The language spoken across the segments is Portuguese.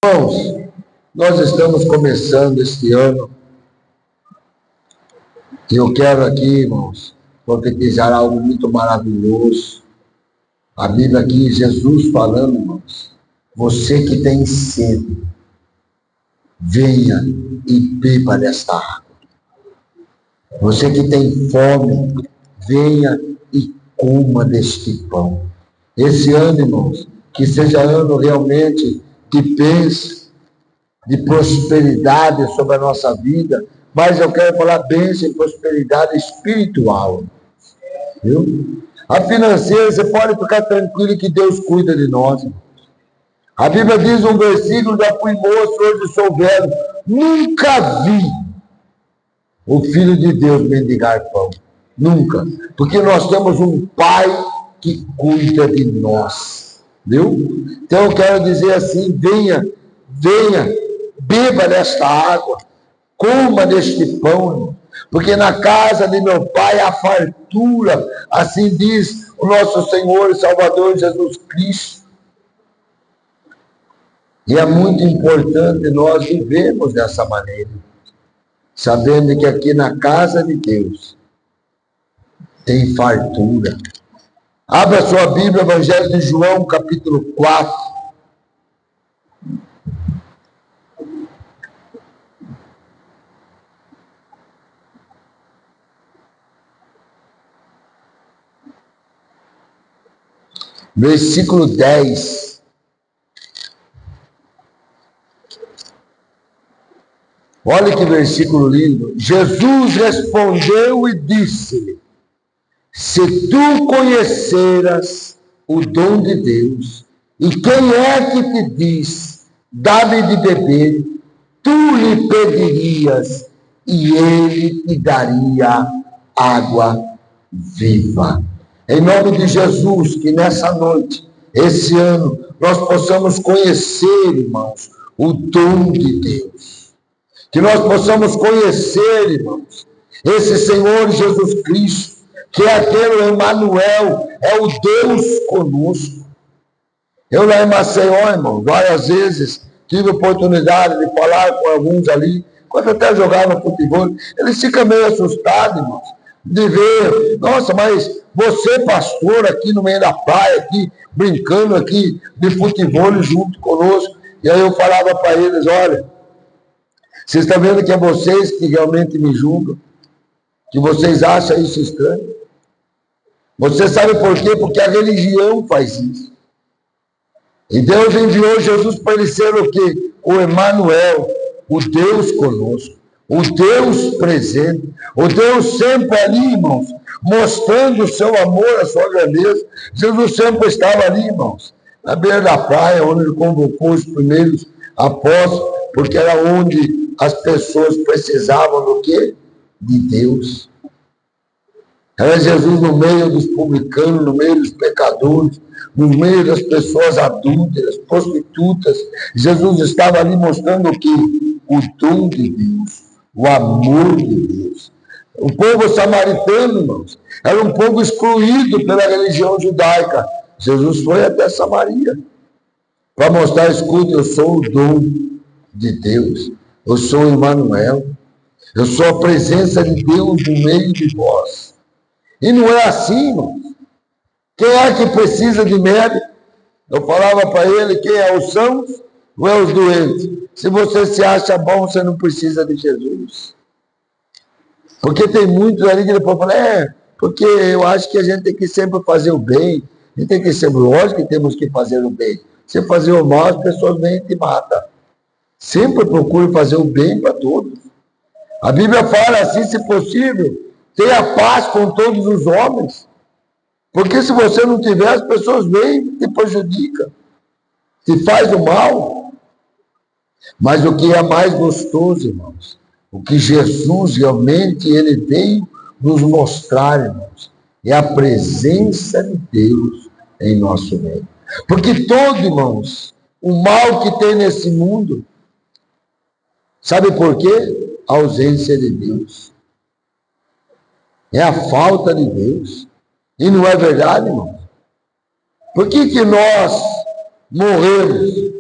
Irmãos, nós estamos começando este ano e eu quero aqui, irmãos, profetizar algo muito maravilhoso. A Bíblia aqui, Jesus falando, irmãos, você que tem sede, venha e beba desta água. Você que tem fome, venha e coma deste pão. Esse ano, irmãos, que seja ano realmente de bênção, de prosperidade sobre a nossa vida, mas eu quero falar bênção e prosperidade espiritual, viu? A financeira, você pode ficar tranquilo que Deus cuida de nós. A Bíblia diz um versículo: já fui moço, hoje sou velho, nunca vi o Filho de Deus mendigar pão, nunca, porque nós temos um Pai que cuida de nós, viu? Então eu quero dizer assim: venha, beba desta água, coma deste pão, porque na casa de meu Pai há fartura, assim diz o nosso Senhor e Salvador Jesus Cristo. E é muito importante nós vivermos dessa maneira, sabendo que aqui na casa de Deus tem fartura. Abra sua Bíblia, Evangelho de João, capítulo 4. Versículo 10. Olha que versículo lindo. Jesus respondeu e disse-lhe: se tu conheceras o dom de Deus, e quem é que te diz, dá-me de beber, tu lhe pedirias, e ele te daria água viva. Em nome de Jesus, que nessa noite, esse ano, nós possamos conhecer, irmãos, o dom de Deus. Que nós possamos conhecer, irmãos, esse Senhor Jesus Cristo, que é aquele Emmanuel, é o Deus conosco. Eu lá em Maceió, irmão, várias vezes tive a oportunidade de falar com alguns ali, quando eu até jogava futebol, eles ficam meio assustados, irmãos, de ver, nossa, mas você, pastor, aqui no meio da praia, aqui, brincando aqui de futebol junto conosco. E aí eu falava para eles: olha, vocês estão vendo que é vocês que realmente me julgam, que vocês acham isso estranho? Você sabe por quê? Porque a religião faz isso. E Deus enviou Jesus para ele ser o quê? O Emmanuel, o Deus conosco, o Deus presente, o Deus sempre ali, irmãos, mostrando o seu amor, a sua grandeza. Jesus sempre estava ali, irmãos, na beira da praia, onde ele convocou os primeiros apóstolos, porque era onde as pessoas precisavam do quê? De Deus. Era Jesus no meio dos publicanos, no meio dos pecadores, no meio das pessoas adúlteras, prostitutas. Jesus estava ali mostrando o quê? O dom de Deus, o amor de Deus. O povo samaritano, irmãos, era um povo excluído pela religião judaica. Jesus foi até Samaria para mostrar: escuta, eu sou o dom de Deus, eu sou Emmanuel, eu sou a presença de Deus no meio de vós. E não é assim, irmão. Quem é que precisa de médico? Eu falava para ele: quem é os sãos ou é os doentes? Se você se acha bom, você não precisa de Jesus. Porque tem muitos ali que depois falam: porque eu acho que a gente tem que sempre fazer o bem. A gente tem que ser, lógico que temos que fazer o bem. Se fazer o mal, as pessoas vêm e te matam. Sempre procure fazer o bem para todos. A Bíblia fala assim: se possível, tenha paz com todos os homens. Porque se você não tiver, as pessoas vêm e te prejudicam, te faz o mal. Mas o que é mais gostoso, irmãos, o que Jesus realmente ele veio nos mostrar, irmãos, é a presença de Deus em nosso meio. Porque todo, irmãos, o mal que tem nesse mundo, sabe por quê? A ausência de Deus. É a falta de Deus. E não é verdade, irmão? Por que nós morremos?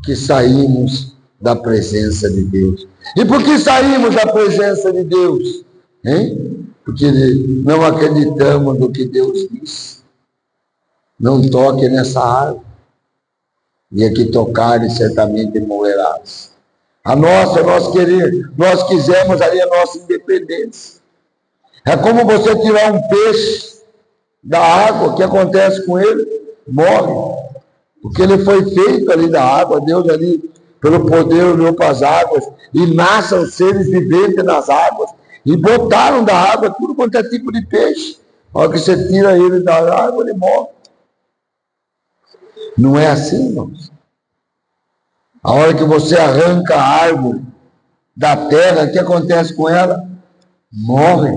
que saímos da presença de Deus. E por que saímos da presença de Deus? Hein? Porque não acreditamos no que Deus diz. Não toque nessa árvore. E aqui tocares, certamente morrerás. Nós quisemos ali a nossa independência. É como você tirar um peixe da água, o que acontece com ele? Morre. Porque ele foi feito ali da água, Deus ali, pelo poder, olhou para as águas, e nascem os seres viventes nas águas, e botaram da água tudo quanto é tipo de peixe. A hora que você tira ele da água, ele morre. Não é assim, irmãos. A hora que você arranca a árvore da terra, o que acontece com ela? Morre.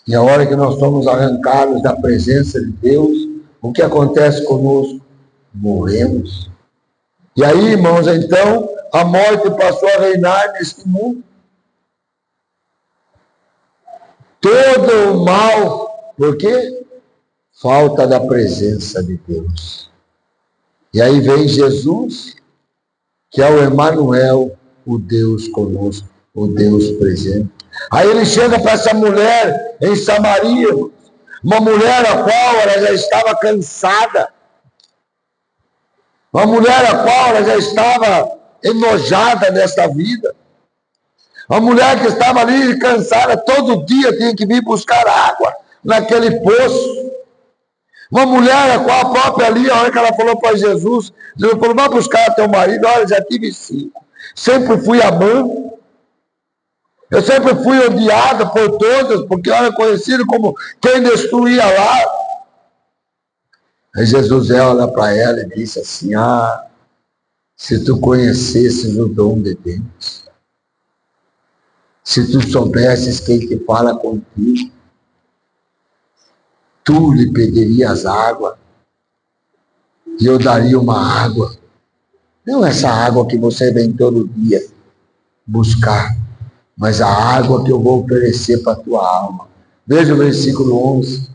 E a hora que nós somos arrancados da presença de Deus, o que acontece conosco? Morremos. E aí, irmãos, então, a morte passou a reinar neste mundo. Todo o mal, por quê? Falta da presença de Deus. E aí vem Jesus, que é o Emanuel, o Deus conosco, o Deus presente. Aí ele chega para essa mulher em Samaria, uma mulher a qual ela já estava cansada, uma mulher a qual ela já estava enojada nesta vida, uma mulher que estava ali cansada, todo dia tinha que vir buscar água naquele poço. Uma mulher a qual a própria ali, a hora que ela falou para Jesus, Jesus falou, vai buscar teu marido. Olha, já tive 5. Sempre fui amante. Eu sempre fui odiada por todas, porque eu era conhecido como quem destruía lá. Aí Jesus olha para ela e disse assim, se tu conhecesses o dom de Deus, se tu soubesses quem te fala contigo, tu lhe pedirias água, e eu daria uma água, não essa água que você vem todo dia buscar, mas a água que eu vou oferecer para a tua alma. Veja o versículo 11.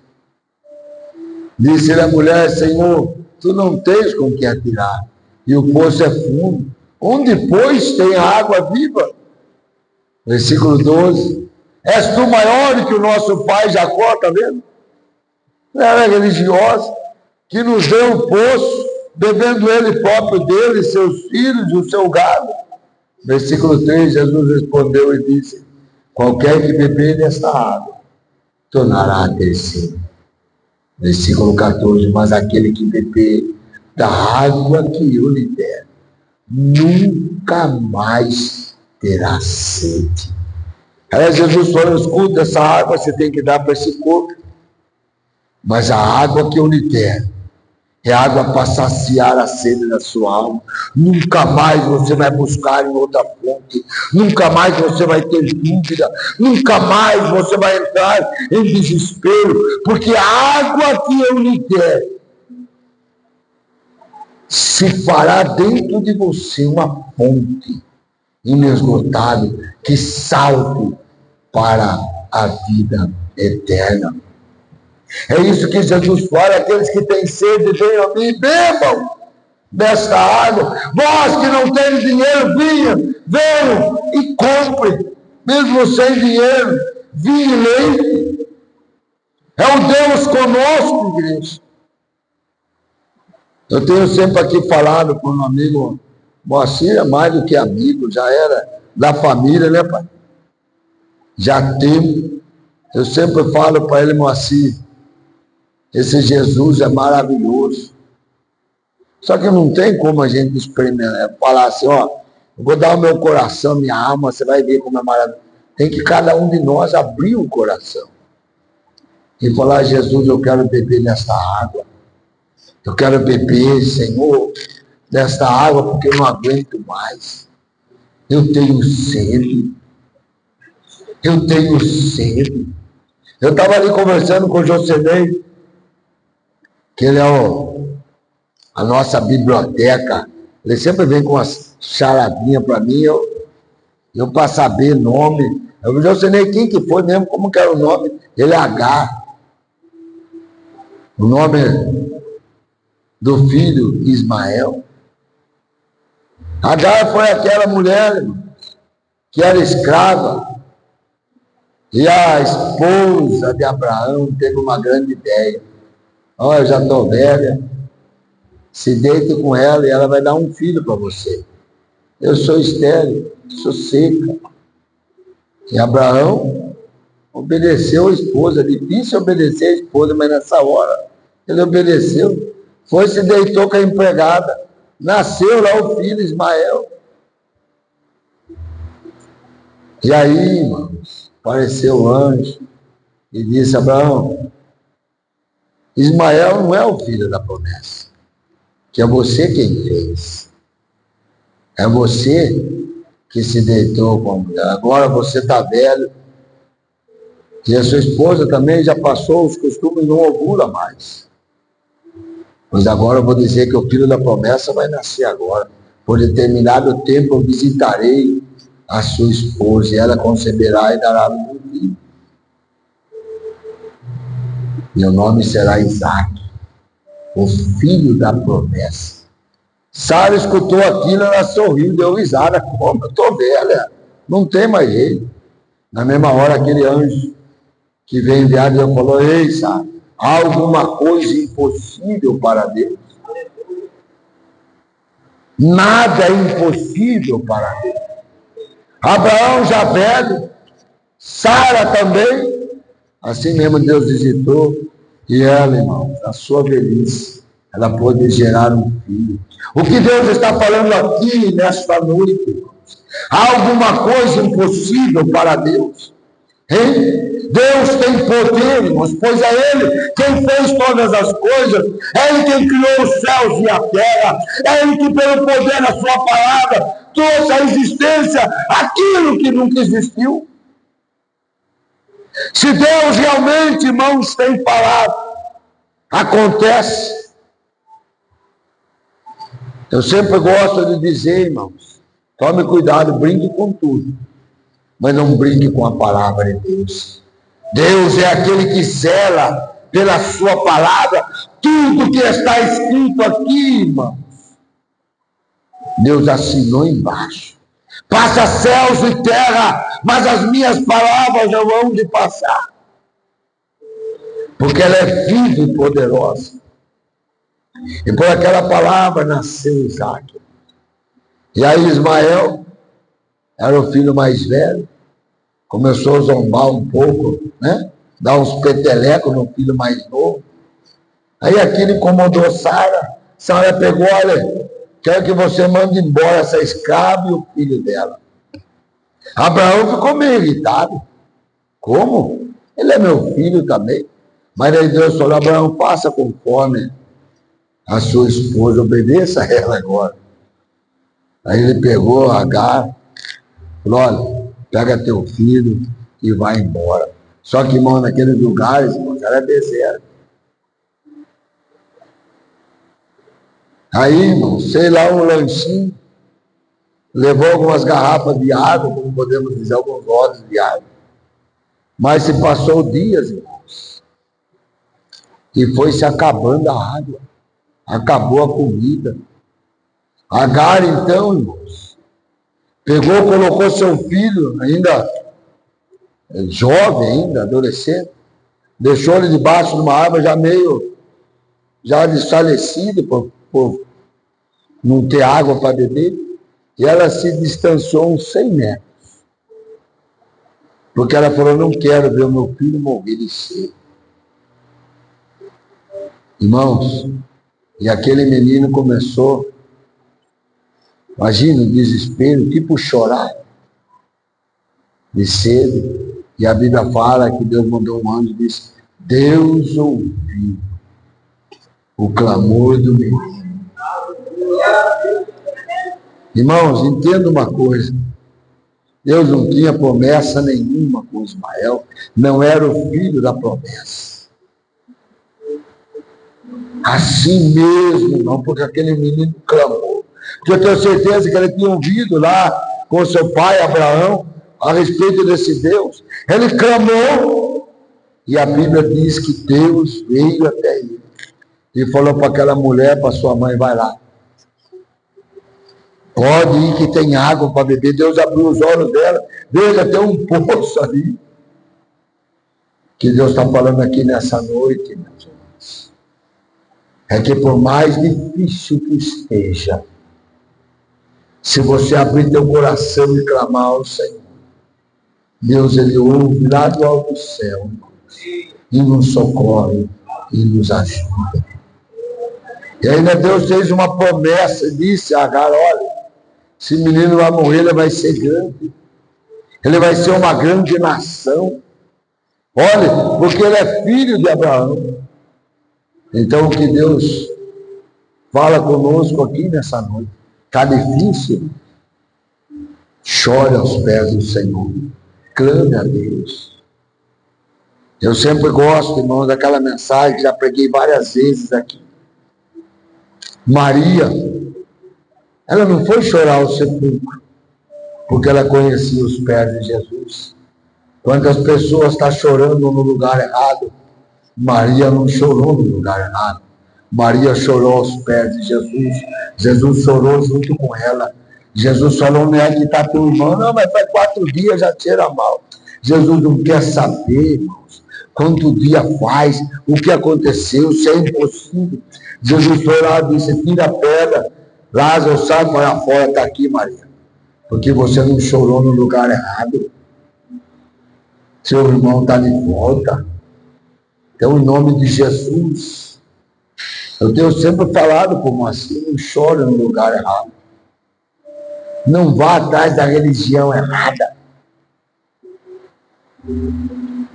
Disse-lhe a mulher, Senhor, tu não tens com que atirar, e o poço é fundo, onde, pois, tem água viva? Versículo 12. És tu maior do que o nosso pai Jacó, está vendo? Era religiosa, que nos deu o poço, bebendo ele próprio dele, seus filhos e o seu gado. Versículo 3, Jesus respondeu e disse, qualquer que beber desta água, tornará a ter sede. Versículo 14, mas aquele que beber da água que eu lhe der, nunca mais terá sede. Aí Jesus falou, escuta, essa água você tem que dar para esse corpo. Mas a água que eu lhe der é água para saciar a sede da sua alma. Nunca mais você vai buscar em outra fonte. Nunca mais você vai ter dúvida. Nunca mais você vai entrar em desespero. Porque a água que eu lhe der se fará dentro de você uma fonte inesgotável que salte para a vida eterna. É isso que Jesus fala, aqueles que têm sede, venham a mim, bebam desta água. Vós que não têm dinheiro, venham e comprem, mesmo sem dinheiro, vinho e leite. É o Deus conosco, igreja. Eu tenho sempre aqui falado com um amigo, Moacir é mais do que amigo, já era da família, né, pai? Já tem. Eu sempre falo para ele, Moacir, esse Jesus é maravilhoso. Só que não tem como a gente experimentar, falar assim, ó, eu vou dar o meu coração, minha alma, você vai ver como é maravilhoso. Tem que cada um de nós abrir o coração e falar, Jesus, eu quero beber desta água. Eu quero beber, Senhor, desta água, porque eu não aguento mais. Eu tenho sede. Eu tenho sede. Eu estava ali conversando com o Josenei, que ele é a nossa biblioteca. Ele sempre vem com umas charadinhas para mim, eu para saber nome. Eu Josenei, quem que foi mesmo? Como que era o nome? Ele é H. O nome do filho Ismael. Agar foi aquela mulher, irmão, que era escrava. E a esposa de Abraão teve uma grande ideia. Olha, eu já estou velha, se deite com ela e ela vai dar um filho para você. Eu sou estéril, sou seca. E Abraão obedeceu a esposa. Difícil obedecer a esposa, mas nessa hora ele obedeceu. Foi, se deitou com a empregada. Nasceu lá o filho Ismael. E aí, irmãos, apareceu o anjo e disse: Abraão, Ismael não é o filho da promessa, que é você quem fez. É você que se deitou com a mulher. Agora você está velho. E a sua esposa também já passou os costumes, não ovula mais. Pois agora eu vou dizer que o filho da promessa vai nascer agora. Por determinado tempo eu visitarei a sua esposa, e ela conceberá e dará um filho. E o nome será Isaac, o filho da promessa. Sara escutou aquilo, ela sorriu, deu risada. Como? Eu estou velha, não tem mais jeito. Na mesma hora, aquele anjo que veio enviado, ele falou: ei, Sara, há alguma coisa impossível para Deus? Nada é impossível para Deus. Abraão já velho, Sara também, assim mesmo Deus visitou, e ela, irmão, na sua velhice, ela pôde gerar um filho. O que Deus está falando aqui nesta noite, irmãos? Há alguma coisa impossível para Deus? Hein? Deus tem poder, irmãos, pois é Ele quem fez todas as coisas, é Ele quem criou os céus e a terra, é Ele que, pelo poder da sua palavra, trouxe à existência aquilo que nunca existiu. Se Deus realmente, irmãos, tem falado, acontece. Eu sempre gosto de dizer, irmãos, tome cuidado, brinque com tudo, mas não brinque com a palavra de Deus. Deus é aquele que zela pela sua palavra. Tudo que está escrito aqui, irmãos, Deus assinou embaixo. Passa céus e terra, mas as minhas palavras não vão de passar. Porque ela é viva e poderosa. E por aquela palavra nasceu Isaac. E aí Ismael era o filho mais velho. Começou a zombar um pouco, né? Dar uns petelecos no filho mais novo. Aí aquilo incomodou Sara. Sara pegou: olha, quero que você mande embora essa escrava e o filho dela. Abraão ficou meio irritado. Como? Ele é meu filho também. Mas aí Deus falou: Abraão, faça conforme a sua esposa, obedeça a ela agora. Aí ele pegou Agar, falou: olha, pega teu filho e vai embora. Só que, irmão, naqueles lugares, irmão, era deserto. Aí, irmão, sei lá, um lanchinho, levou algumas garrafas de água, como podemos dizer, alguns odres de água. Mas se passou dias, irmãos, e foi se acabando a água. Acabou a comida. Agar, então, irmãos, pegou, colocou seu filho, ainda jovem, ainda adolescente, deixou ele debaixo de uma árvore, já desfalecido por não ter água para beber, e ela se distanciou uns 100 metros, porque ela falou: não quero ver o meu filho morrer de sede. Irmãos, e aquele menino começou, imagina o desespero, tipo chorar de sede. E a Bíblia fala que Deus mandou um anjo e disse: Deus ouviu o clamor do menino. Irmãos, entenda uma coisa: Deus não tinha promessa nenhuma com Ismael, não era o filho da promessa. Assim mesmo, não, porque aquele menino clamou. Porque eu tenho certeza que ele tinha ouvido lá com seu pai Abraão a respeito desse Deus. Ele clamou, e a Bíblia diz que Deus veio até ele e falou para aquela mulher, para sua mãe: vai lá, Pode ir que tem água para beber. Deus abriu os olhos dela. Veja, tem um poço ali. Que Deus está falando aqui nessa noite, meus irmãos. É que por mais difícil que esteja, se você abrir teu coração e clamar ao Senhor, Deus, Ele ouve lá do alto do céu e nos socorre e nos ajuda. E ainda Deus fez uma promessa, disse a Agar: olha, esse menino vai morrer, ele vai ser grande, ele vai ser uma grande nação. Olha, porque ele é filho de Abraão. Então, o que Deus fala conosco aqui nessa noite, está difícil, chore aos pés do Senhor, clame a Deus. Eu sempre gosto, irmão, daquela mensagem que já preguei várias vezes aqui. Maria, ela não foi chorar ao sepulcro, porque ela conhecia os pés de Jesus. Quantas pessoas estão chorando no lugar errado? Maria não chorou no lugar errado. Maria chorou aos pés de Jesus. Jesus chorou junto com ela. Jesus falou: não é que está teu irmão, não, mas faz 4 dias já cheira mal. Jesus não quer saber, irmãos, quanto dia faz, o que aconteceu, se é impossível. Jesus foi lá e disse: tira a pedra, Lázaro, sai para fora, está aqui, Maria, porque você não chorou no lugar errado. Seu irmão está de volta. Então, em nome de Jesus, eu tenho sempre falado como assim: não chore no lugar errado. Não vá atrás da religião errada.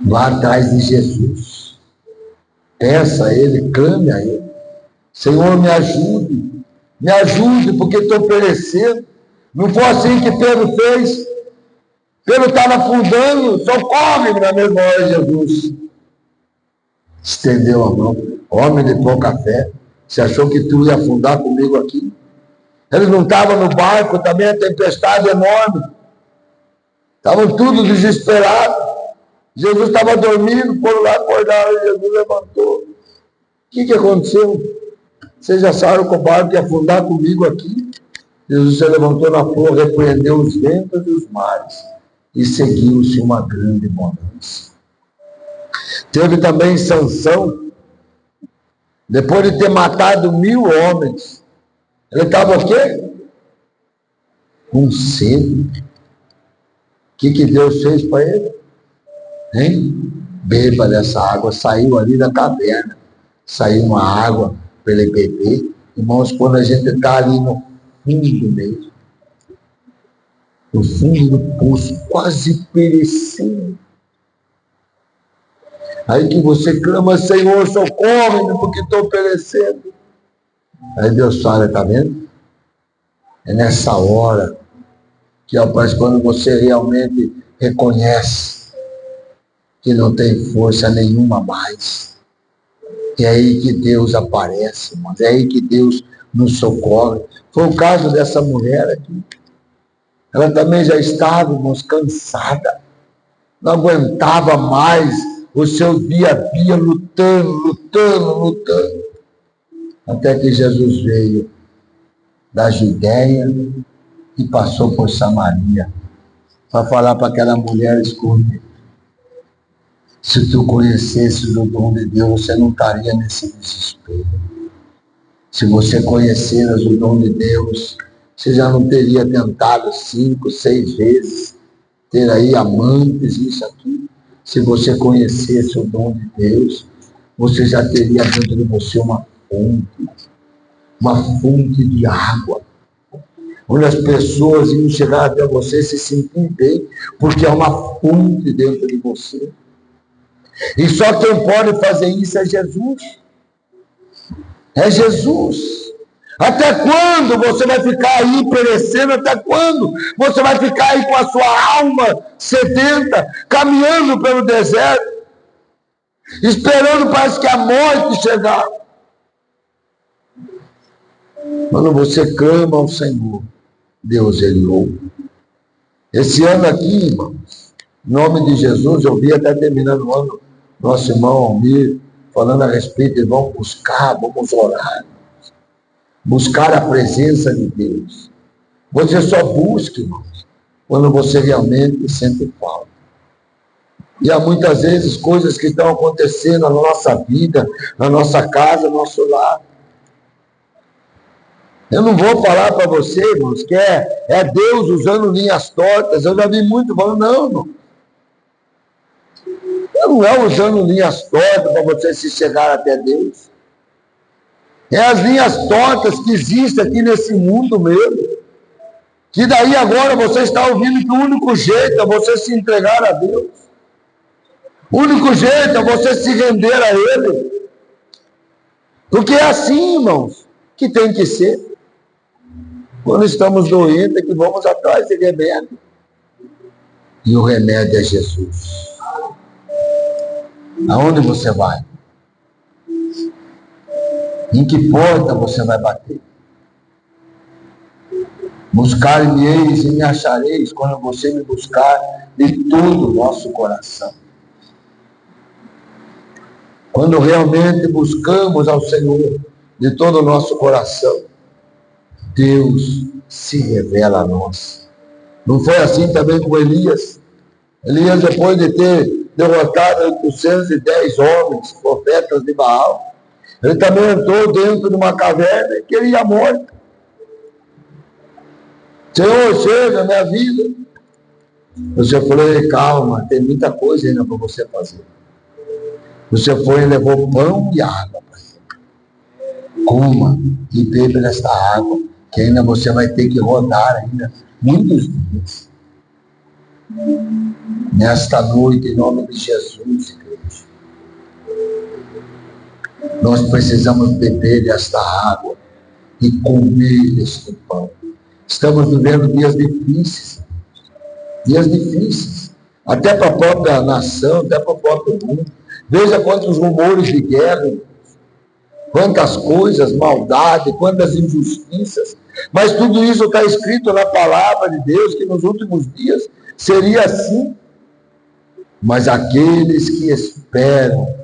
Vá atrás de Jesus. Peça a Ele, clame a Ele. Senhor, me ajude, porque estou perecendo. Não foi assim que Pedro fez. Pedro estava afundando, socorre-me na mesma hora, Jesus. Estendeu a mão. Homem de pouca fé, você achou que tu ia afundar comigo aqui? Eles não estavam no barco, também a tempestade enorme. Estavam tudo desesperados. Jesus estava dormindo, foram lá, acordaram, e Jesus levantou. O que aconteceu? Vocês já saíram com o barco que ia afundar comigo aqui? Jesus se levantou na flor, repreendeu os ventos e os mares, e seguiu-se uma grande bonança. Teve também Sansão, depois de ter matado 1000 homens, ele estava o quê? Com sede. O que Deus fez para ele? Hein? Beba dessa água. Saiu ali da caverna, saiu uma água para ele beber. Irmãos, quando a gente está ali no fundo mesmo, no fundo do poço, quase perecendo, aí que você clama: Senhor, socorre-me, porque estou perecendo. Aí Deus fala: está vendo? É nessa hora que, rapaz, quando você realmente reconhece que não tem força nenhuma mais, é aí que Deus aparece, irmãos. É aí que Deus nos socorre. Foi o caso dessa mulher aqui. Ela também já estava, irmãos, cansada. Não aguentava mais o seu dia a dia lutando. Até que Jesus veio da Judéia e passou por Samaria para falar para aquela mulher: escute, se tu conhecesses o dom de Deus, você não estaria nesse desespero. Se você conheceras o dom de Deus, você já não teria tentado 5, 6 vezes ter aí amantes, isso aqui. Se você conhecesse o dom de Deus, você já teria dentro de você uma fonte de água, onde as pessoas iam chegar até você e se sentir bem, porque é uma fonte dentro de você. E só quem pode fazer isso é Jesus. É Jesus. Até quando você vai ficar aí perecendo? Até quando você vai ficar aí com a sua alma sedenta, caminhando pelo deserto, esperando, parece que a morte chegar? Quando você clama ao Senhor, Deus, Ele ouve. Esse ano aqui, irmãos, em nome de Jesus, eu vi até terminando o ano, nosso irmão Almir falando a respeito de vamos buscar, vamos orar, buscar a presença de Deus. Você só busca, irmãos, quando você realmente sente falta. E há muitas vezes coisas que estão acontecendo na nossa vida, na nossa casa, no nosso lar. Eu não vou falar para você, irmãos, que é Deus usando linhas tortas. Eu já vi muito falando, não, irmão. Não é usando linhas tortas para você se chegar até Deus. É as linhas tortas que existem aqui nesse mundo mesmo. Que daí agora você está ouvindo que o único jeito é você se entregar a Deus. O único jeito é você se render a Ele. Porque é assim, irmãos, que tem que ser. Quando estamos doentes, é que vamos atrás de remédio. E o remédio é Jesus. Aonde você vai? Em que porta você vai bater? Buscar-me-eis e me achareis quando você me buscar de todo o nosso coração. Quando realmente buscamos ao Senhor de todo o nosso coração, Deus se revela a nós. Não foi assim também com Elias? Elias, depois de ter derrotado 810 homens, profetas de Baal, ele também entrou dentro de uma caverna e queria a morte. Senhor, chega, minha vida. Você falou, calma, tem muita coisa ainda para você fazer. Você foi e levou pão e água para ele. Coma e beba desta água, que ainda você vai ter que rodar ainda muitos dias. Nesta noite, em nome de Jesus, Deus, nós precisamos beber desta água e comer deste pão. Estamos vivendo dias difíceis. Dias difíceis. Até para a própria nação, até para o próprio mundo. Veja quantos rumores de guerra, quantas coisas, maldade, quantas injustiças. Mas tudo isso está escrito na palavra de Deus, que nos últimos dias seria assim. Mas aqueles que esperam,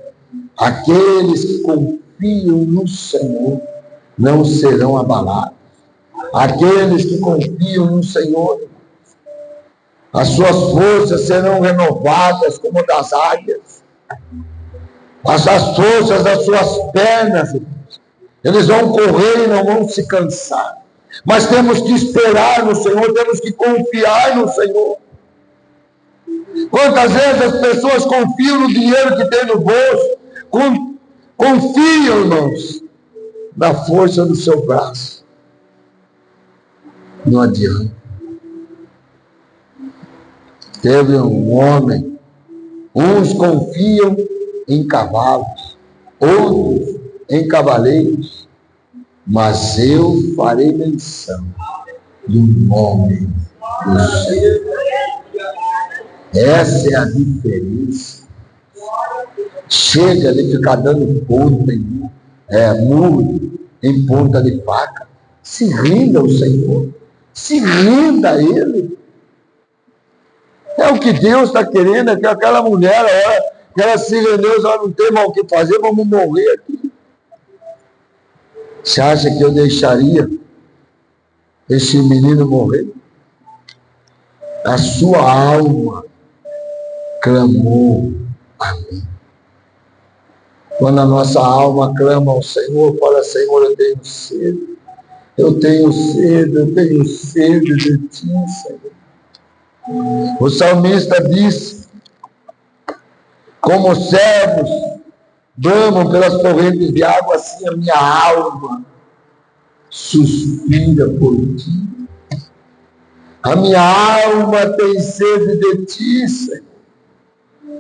aqueles que confiam no Senhor, não serão abalados. Aqueles que confiam no Senhor, as suas forças serão renovadas como das águias. As forças das suas pernas, eles vão correr e não vão se cansar. Mas temos que esperar no Senhor, temos que confiar no Senhor. Quantas vezes as pessoas confiam no dinheiro que tem no bolso, confiam, irmãos, na força do seu braço. Não adianta. Teve um homem, uns confiam em cavalos, outros em cavaleiros, mas eu farei menção do nome do Senhor. Essa é a diferença. Chega de ficar dando ponta murro em ponta de faca. Se renda ao Senhor. Se renda a Ele. É o que Deus está querendo, é que aquela mulher, a hora que ela se rendeu, ela não tem mais o que fazer, vamos morrer aqui. Você acha que eu deixaria esse menino morrer? A sua alma clamou a mim. Quando a nossa alma clama ao Senhor, fala, Senhor, eu tenho sede. Eu tenho sede de ti, Senhor. O salmista disse, como os servos bramam pelas correntes de água, assim a minha alma suspira por ti. A minha alma tem sede de ti, Senhor.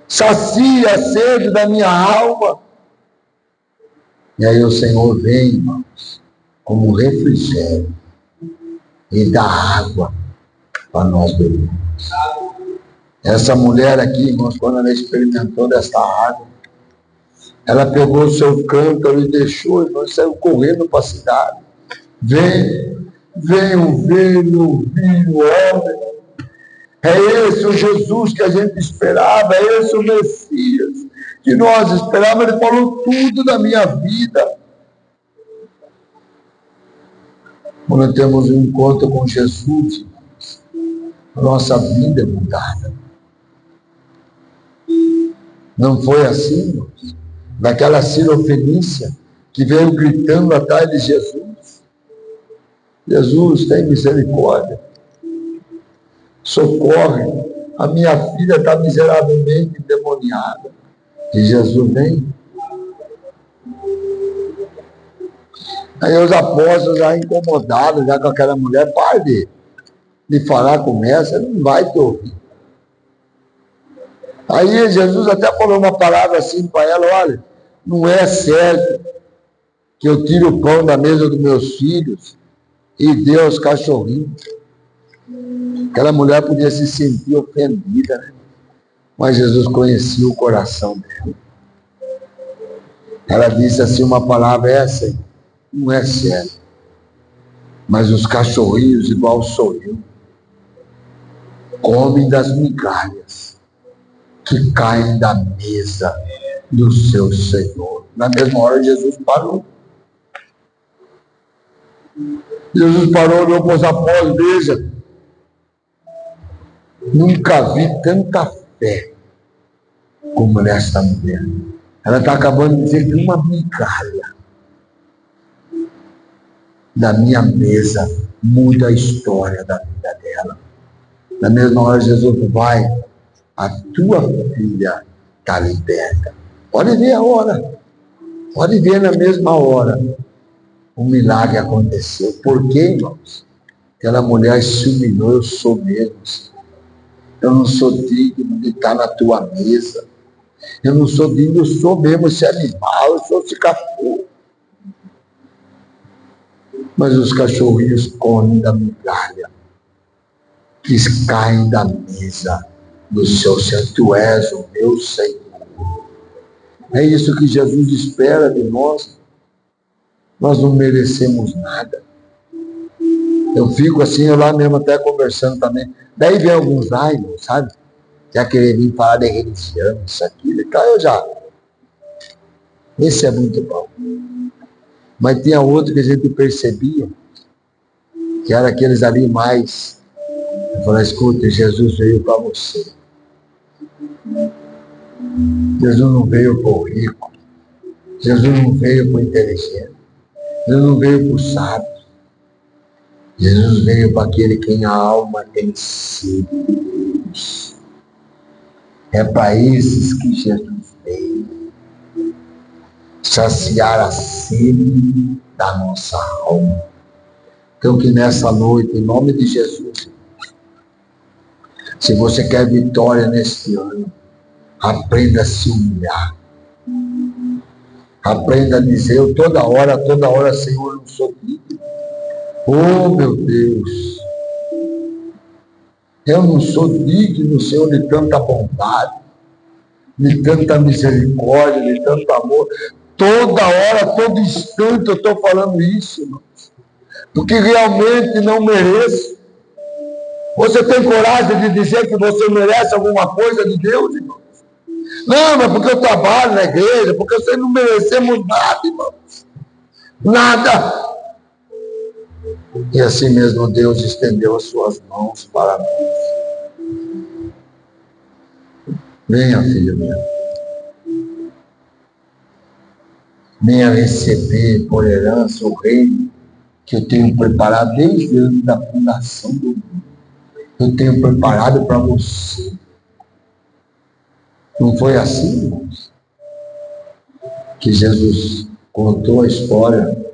Sacia a sede da minha alma. E aí o Senhor vem, irmãos, como refrigério e dá água para nós bebermos. Essa mulher aqui, irmãos, quando ela experimentou desta água, ela pegou o seu cântaro e deixou, irmãos, saiu correndo para a cidade. Venham ver meu filho, homem. É esse o Jesus que a gente esperava, é esse o Messias que nós esperávamos. Ele falou tudo da minha vida. Quando temos um encontro com Jesus, a nossa vida é mudada. Não foi assim, irmãos? Daquela Sirofenícia que veio gritando atrás de Jesus. Jesus, tem misericórdia. Socorre. A minha filha está miseravelmente endemoniada. E Jesus vem. Aí os apóstolos já incomodados já com aquela mulher, pare de falar com essa, não vai te ouvir. Aí Jesus até falou uma palavra assim para ela, olha, não é certo que eu tire o pão da mesa dos meus filhos e dê aos cachorrinhos. Aquela mulher podia se sentir ofendida, né? Mas Jesus conhecia o coração dela. Ela disse assim uma palavra, essa não é certo. Mas os cachorrinhos, igual sou eu, comem das migalhas que caem da mesa do seu Senhor. Na mesma hora, Jesus parou. Jesus parou, olhou para os apóstolos, veja, nunca vi tanta fé como nesta mulher. Ela está acabando de dizer que uma migalha da minha mesa muda a história da vida dela. Na mesma hora, Jesus vai, a tua filha está liberta. Pode ver a hora. Pode ver na mesma hora. Um milagre aconteceu. Por quê, irmãos? Aquela mulher se humilhou, eu sou mesmo. Eu não sou digno de estar na tua mesa. Eu não sou digno, eu sou mesmo esse animal, eu sou esse cachorro. Mas os cachorrinhos comem da migalha que caem da mesa do seu Senhor. Tu és o meu Senhor. É isso que Jesus espera de nós. Nós não merecemos nada. Eu fico assim, eu lá mesmo até conversando também. Daí vem alguns lá, sabe? Já querer vir falar de religião, isso, aquilo. Então eu já. Esse é muito bom. Mas tinha outro que a gente percebia, que era aqueles ali mais. Eu falei, escuta, Jesus veio para você. Jesus não veio para o rico. Jesus não veio para o inteligente. Jesus não veio para o sábio. Jesus veio para aquele que a alma tem sede de Deus. É para esses que Jesus veio. Saciar a sede da nossa alma. Então que nessa noite, em nome de Jesus, se você quer vitória neste ano, aprenda a se humilhar. Aprenda a dizer, eu toda hora, Senhor, eu não sou digno. Oh, meu Deus, eu não sou digno, Senhor, de tanta bondade, de tanta misericórdia, de tanto amor. Toda hora, todo instante eu estou falando isso, irmãos, porque realmente não mereço. Você tem coragem de dizer que você merece alguma coisa de Deus, irmãos? Não, mas porque eu trabalho na igreja, porque vocês não merecemos nada, irmãos. Nada. E assim mesmo Deus estendeu as suas mãos para nós. Venha, filho meu. Venha receber por herança o reino que eu tenho preparado desde antes da fundação do mundo. Eu tenho preparado para você. Não foi assim, irmãos? Que Jesus contou a história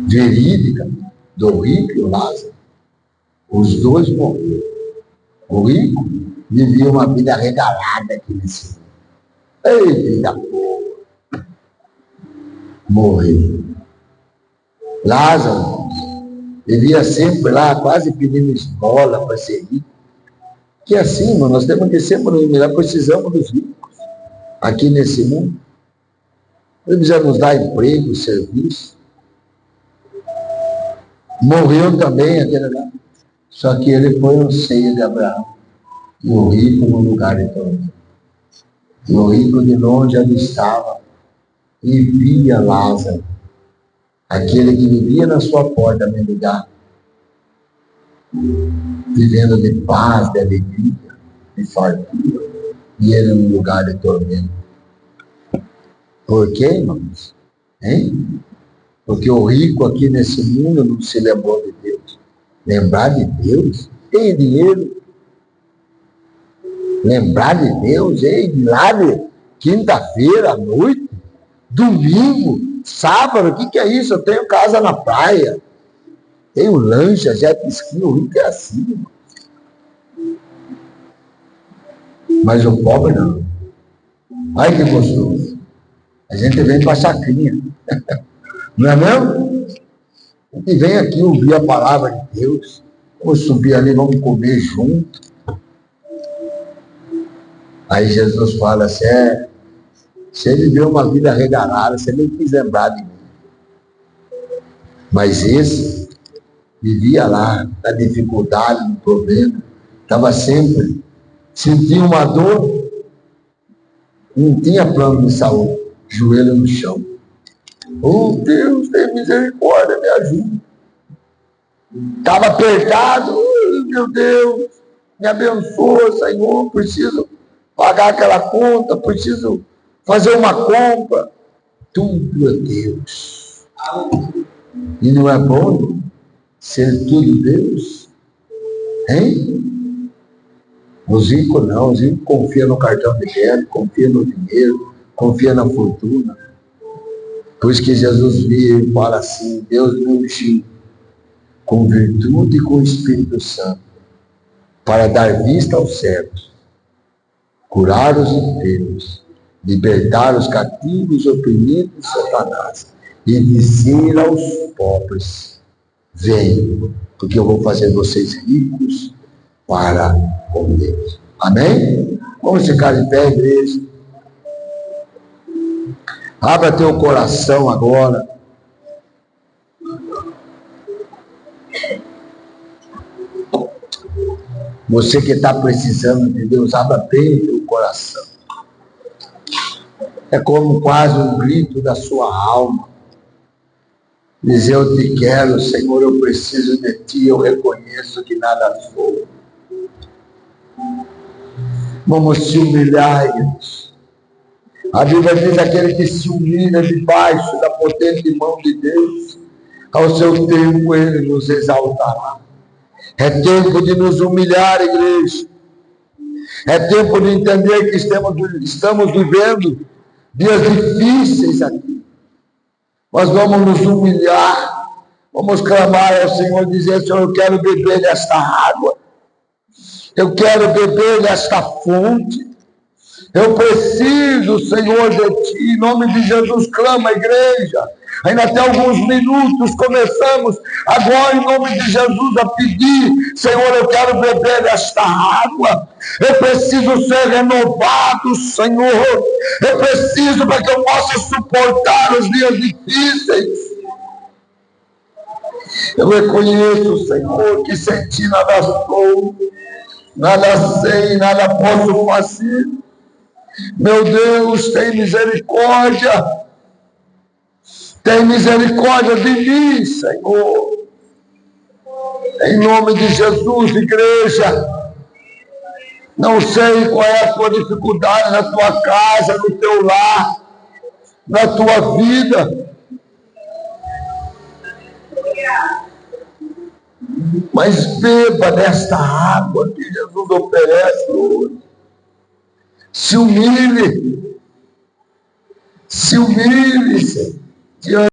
verídica do rico e o Lázaro. Os dois morreram. O rico vivia uma vida regalada aqui nesse mundo. Ei, vida boa. Morreu. Lázaro vivia sempre lá, quase pedindo esmola para ser rico. Que assim, irmão, nós temos que sempre nos humilhar, precisamos dos ricos aqui nesse mundo. Ele já nos dá emprego, serviço. Morreu também aquele lá. Só que ele foi no seio de Abraão. E o rico no lugar de todo. E o rico de longe ali estava. E via Lázaro Aquele que vivia na sua porta mendigar, vivendo de paz, de alegria, de fartura, e ele num lugar de tormento. Por quê, irmãos? Hein? Porque o rico aqui nesse mundo não se lembrou de Deus. Lembrar de Deus? Tem dinheiro. Lembrar de Deus, hein? Lá de quinta-feira à noite, domingo, sábado, o que é isso? Eu tenho casa na praia, tenho lancha, jet ski, o rico é assim, irmão. Mas o pobre não. Ai que gostoso. A gente vem para a chacrinha. Não é mesmo? A gente vem aqui ouvir a palavra de Deus. Vamos subir ali, vamos comer junto. Aí Jesus fala assim, você viveu uma vida regalada, você nem quis lembrar de mim. Mas esse vivia lá, na dificuldade, no problema, estava sempre, sentia uma dor, não tinha plano de saúde, joelho no chão. Oh Deus, tem misericórdia, me ajuda. Estava apertado, oh, meu Deus, me abençoa, Senhor, preciso pagar aquela conta, preciso fazer uma compra. Tudo é Deus. E não é bom ser tudo Deus? Hein? Os ricos não, os ricos confiam no cartão de crédito, confiam no dinheiro, confiam na fortuna. Por isso que Jesus vira e fala assim, Deus me ungiu com virtude e com o Espírito Santo, para dar vista aos cegos, curar os enfermos, libertar os cativos, oprimidos de Satanás, e dizer aos pobres, venham, porque eu vou fazer vocês ricos para com Deus. Amém? Vamos ficar de pé, igreja. Abra teu coração agora. Você que está precisando de Deus, abra bem o teu coração. É como quase um grito da sua alma. Dizer, eu te quero, Senhor, eu preciso de ti, eu reconheço que nada sou. Vamos se humilhar, irmãos. A Bíblia diz, aquele que se humilha debaixo da potente mão de Deus, ao seu tempo ele nos exaltará. É tempo de nos humilhar, igreja. É tempo de entender que estamos vivendo dias difíceis aqui. Nós vamos nos humilhar, vamos clamar ao Senhor, dizer, Senhor, eu quero beber desta água, eu quero beber desta fonte, eu preciso, Senhor, de ti, em nome de Jesus, clama a igreja. Ainda tem alguns minutos, começamos agora em nome de Jesus a pedir, Senhor, eu quero beber desta água, eu preciso ser renovado, Senhor, eu preciso para que eu possa suportar os dias difíceis. Eu reconheço, Senhor, que sem ti nada sou, nada sei, nada posso fazer. Meu Deus, tem misericórdia. Tem misericórdia de mim, Senhor. Em nome de Jesus, igreja. Não sei qual é a tua dificuldade na tua casa, no teu lar, na tua vida. Mas beba desta água que Jesus oferece hoje. Se humilhe, Senhor.